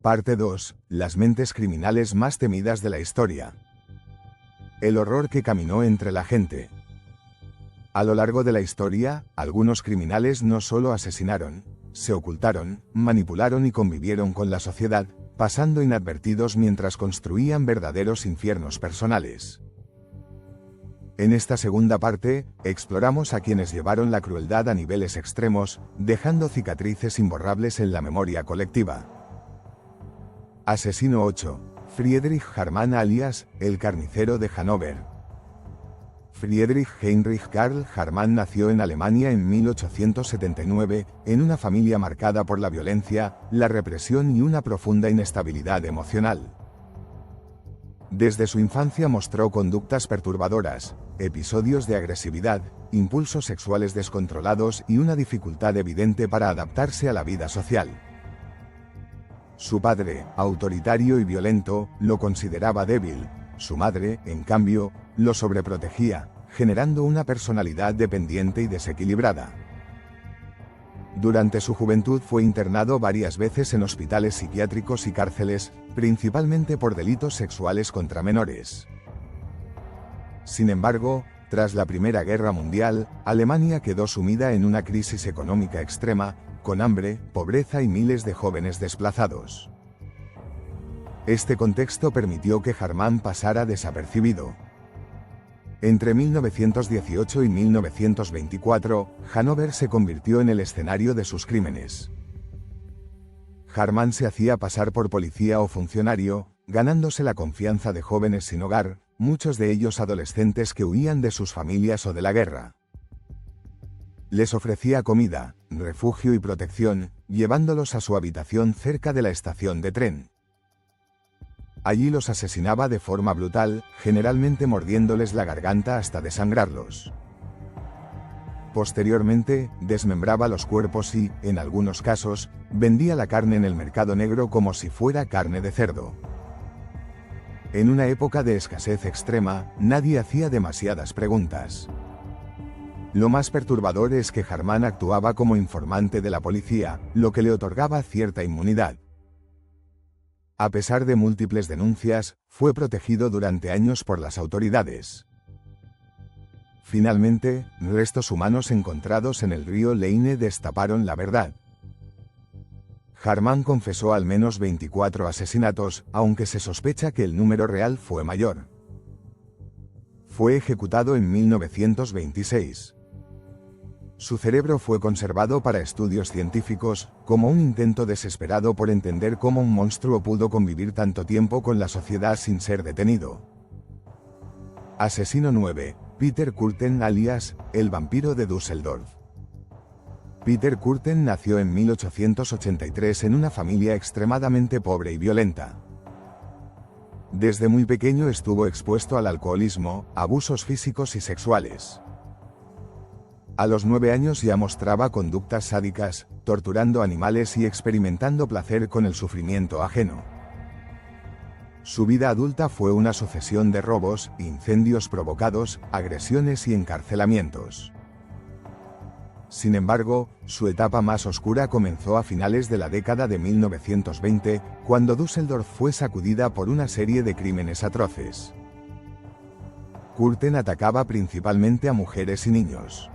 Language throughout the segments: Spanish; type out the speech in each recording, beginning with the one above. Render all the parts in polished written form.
Parte 2. Las mentes criminales más temidas de la historia. El horror que caminó entre la gente. A lo largo de la historia, algunos criminales no solo asesinaron, se ocultaron, manipularon y convivieron con la sociedad, pasando inadvertidos mientras construían verdaderos infiernos personales. En esta segunda parte, exploramos a quienes llevaron la crueldad a niveles extremos, dejando cicatrices imborrables en la memoria colectiva. Asesino 8. Friedrich Hartmann alias, el carnicero de Hannover. Friedrich Heinrich Karl Hartmann nació en Alemania en 1879, en una familia marcada por la violencia, la represión y una profunda inestabilidad emocional. Desde su infancia mostró conductas perturbadoras, episodios de agresividad, impulsos sexuales descontrolados y una dificultad evidente para adaptarse a la vida social. Su padre, autoritario y violento, lo consideraba débil. Su madre, en cambio, lo sobreprotegía, generando una personalidad dependiente y desequilibrada. Durante su juventud fue internado varias veces en hospitales psiquiátricos y cárceles, principalmente por delitos sexuales contra menores. Sin embargo, tras la Primera Guerra Mundial, Alemania quedó sumida en una crisis económica extrema, con hambre, pobreza y miles de jóvenes desplazados. Este contexto permitió que Hartmann pasara desapercibido. Entre 1918 y 1924, Hannover se convirtió en el escenario de sus crímenes. Hartmann se hacía pasar por policía o funcionario, ganándose la confianza de jóvenes sin hogar, muchos de ellos adolescentes que huían de sus familias o de la guerra. Les ofrecía comida, refugio y protección, llevándolos a su habitación cerca de la estación de tren. Allí los asesinaba de forma brutal, generalmente mordiéndoles la garganta hasta desangrarlos. Posteriormente, desmembraba los cuerpos y, en algunos casos, vendía la carne en el mercado negro como si fuera carne de cerdo. En una época de escasez extrema, nadie hacía demasiadas preguntas. Lo más perturbador es que Hartmann actuaba como informante de la policía, lo que le otorgaba cierta inmunidad. A pesar de múltiples denuncias, fue protegido durante años por las autoridades. Finalmente, restos humanos encontrados en el río Leine destaparon la verdad. Hartmann confesó al menos 24 asesinatos, aunque se sospecha que el número real fue mayor. Fue ejecutado en 1926. Su cerebro fue conservado para estudios científicos, como un intento desesperado por entender cómo un monstruo pudo convivir tanto tiempo con la sociedad sin ser detenido. Asesino 9. Peter Kürten alias, el vampiro de Düsseldorf. Peter Kürten nació en 1883 en una familia extremadamente pobre y violenta. Desde muy pequeño estuvo expuesto al alcoholismo, abusos físicos y sexuales. A los 9 años ya mostraba conductas sádicas, torturando animales y experimentando placer con el sufrimiento ajeno. Su vida adulta fue una sucesión de robos, incendios provocados, agresiones y encarcelamientos. Sin embargo, su etapa más oscura comenzó a finales de la década de 1920, cuando Düsseldorf fue sacudida por una serie de crímenes atroces. Kürten atacaba principalmente a mujeres y niños.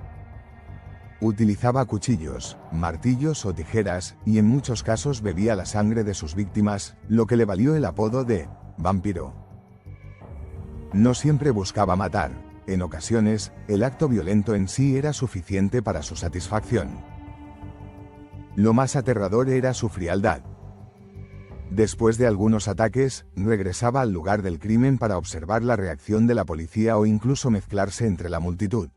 Utilizaba cuchillos, martillos o tijeras, y en muchos casos bebía la sangre de sus víctimas, lo que le valió el apodo de vampiro. No siempre buscaba matar. En ocasiones, el acto violento en sí era suficiente para su satisfacción. Lo más aterrador era su frialdad. Después de algunos ataques, regresaba al lugar del crimen para observar la reacción de la policía o incluso mezclarse entre la multitud.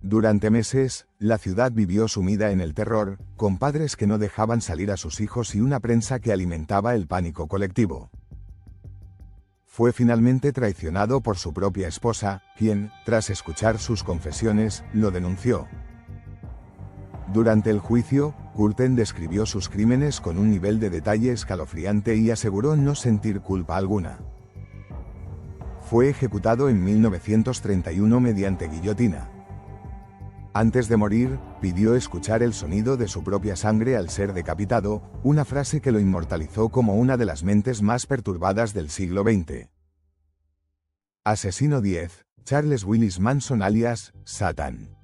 Durante meses, la ciudad vivió sumida en el terror, con padres que no dejaban salir a sus hijos y una prensa que alimentaba el pánico colectivo. Fue finalmente traicionado por su propia esposa, quien, tras escuchar sus confesiones, lo denunció. Durante el juicio, Kürten describió sus crímenes con un nivel de detalle escalofriante y aseguró no sentir culpa alguna. Fue ejecutado en 1931 mediante guillotina. Antes de morir, pidió escuchar el sonido de su propia sangre al ser decapitado, una frase que lo inmortalizó como una de las mentes más perturbadas del siglo XX. Asesino 10. Charles Willis Manson alias Satan.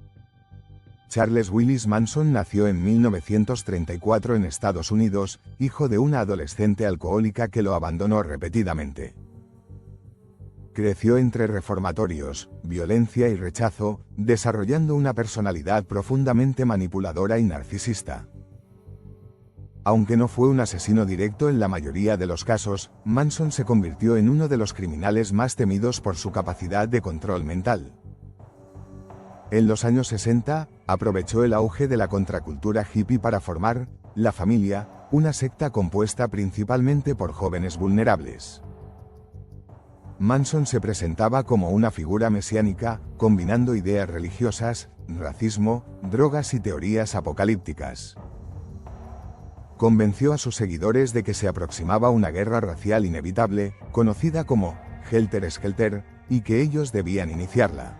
Charles Willis Manson nació en 1934 en Estados Unidos, hijo de una adolescente alcohólica que lo abandonó repetidamente. Creció entre reformatorios, violencia y rechazo, desarrollando una personalidad profundamente manipuladora y narcisista. Aunque no fue un asesino directo en la mayoría de los casos, Manson se convirtió en uno de los criminales más temidos por su capacidad de control mental. En los años 60, aprovechó el auge de la contracultura hippie para formar La Familia, una secta compuesta principalmente por jóvenes vulnerables. Manson se presentaba como una figura mesiánica, combinando ideas religiosas, racismo, drogas y teorías apocalípticas. Convenció a sus seguidores de que se aproximaba una guerra racial inevitable, conocida como Helter Skelter, y que ellos debían iniciarla.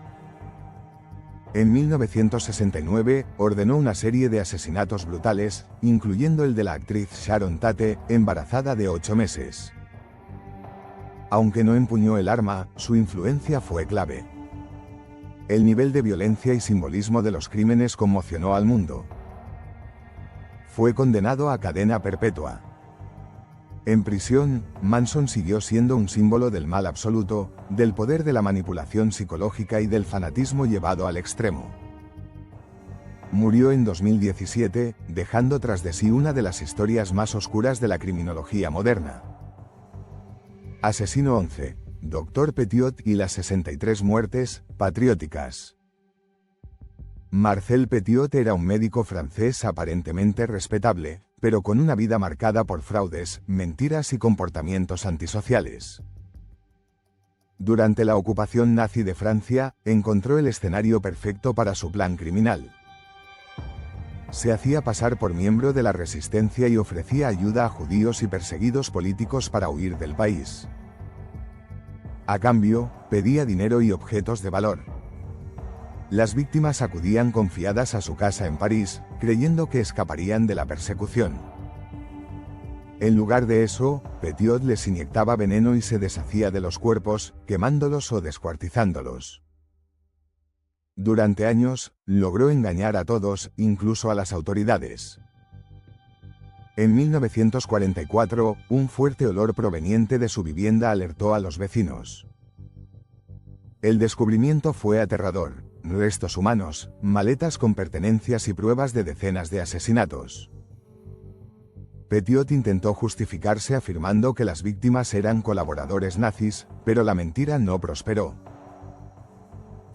En 1969, ordenó una serie de asesinatos brutales, incluyendo el de la actriz Sharon Tate, embarazada de 8 meses. Aunque no empuñó el arma, su influencia fue clave. El nivel de violencia y simbolismo de los crímenes conmocionó al mundo. Fue condenado a cadena perpetua. En prisión, Manson siguió siendo un símbolo del mal absoluto, del poder de la manipulación psicológica y del fanatismo llevado al extremo. Murió en 2017, dejando tras de sí una de las historias más oscuras de la criminología moderna. Asesino 11. Dr. Petiot y las 63 muertes patrióticas. Marcel Petiot era un médico francés aparentemente respetable, pero con una vida marcada por fraudes, mentiras y comportamientos antisociales. Durante la ocupación nazi de Francia, encontró el escenario perfecto para su plan criminal. Se hacía pasar por miembro de la resistencia y ofrecía ayuda a judíos y perseguidos políticos para huir del país. A cambio, pedía dinero y objetos de valor. Las víctimas acudían confiadas a su casa en París, creyendo que escaparían de la persecución. En lugar de eso, Petiot les inyectaba veneno y se deshacía de los cuerpos, quemándolos o descuartizándolos. Durante años, logró engañar a todos, incluso a las autoridades. En 1944, un fuerte olor proveniente de su vivienda alertó a los vecinos. El descubrimiento fue aterrador: restos humanos, maletas con pertenencias y pruebas de decenas de asesinatos. Petiot intentó justificarse afirmando que las víctimas eran colaboradores nazis, pero la mentira no prosperó.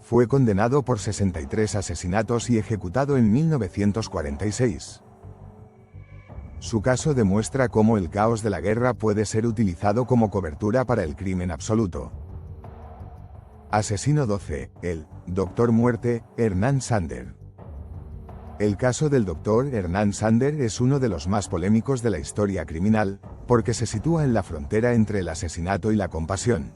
Fue condenado por 63 asesinatos y ejecutado en 1946. Su caso demuestra cómo el caos de la guerra puede ser utilizado como cobertura para el crimen absoluto. Asesino 12. El Dr. Muerte, Hernán Sander. El caso del Dr. Hernán Sander es uno de los más polémicos de la historia criminal, porque se sitúa en la frontera entre el asesinato y la compasión.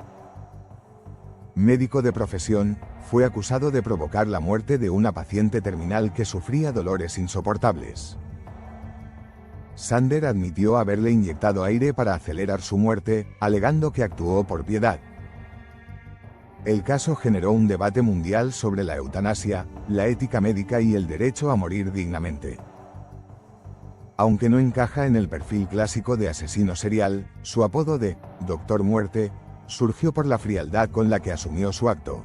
Médico de profesión, fue acusado de provocar la muerte de una paciente terminal que sufría dolores insoportables. Sander admitió haberle inyectado aire para acelerar su muerte, alegando que actuó por piedad. El caso generó un debate mundial sobre la eutanasia, la ética médica y el derecho a morir dignamente. Aunque no encaja en el perfil clásico de asesino serial, su apodo de Dr. Muerte surgió por la frialdad con la que asumió su acto.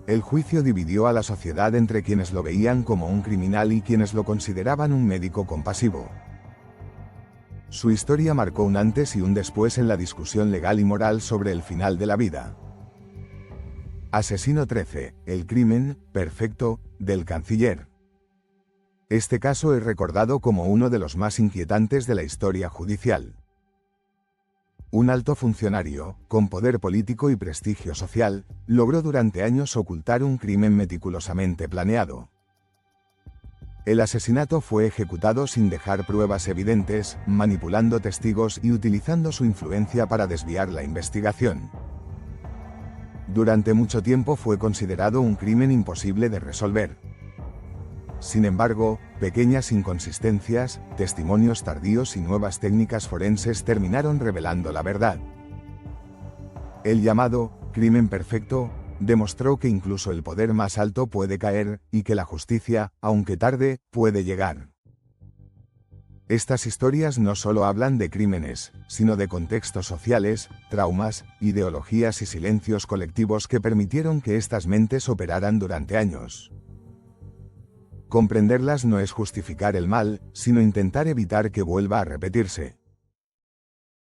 El juicio dividió a la sociedad entre quienes lo veían como un criminal y quienes lo consideraban un médico compasivo. Su historia marcó un antes y un después en la discusión legal y moral sobre el final de la vida. Asesino 13. El crimen perfecto del canciller. Este caso es recordado como uno de los más inquietantes de la historia judicial. Un alto funcionario, con poder político y prestigio social, logró durante años ocultar un crimen meticulosamente planeado. El asesinato fue ejecutado sin dejar pruebas evidentes, manipulando testigos y utilizando su influencia para desviar la investigación. Durante mucho tiempo fue considerado un crimen imposible de resolver. Sin embargo, pequeñas inconsistencias, testimonios tardíos y nuevas técnicas forenses terminaron revelando la verdad. El llamado crimen perfecto demostró que incluso el poder más alto puede caer, y que la justicia, aunque tarde, puede llegar. Estas historias no solo hablan de crímenes, sino de contextos sociales, traumas, ideologías y silencios colectivos que permitieron que estas mentes operaran durante años. Comprenderlas no es justificar el mal, sino intentar evitar que vuelva a repetirse.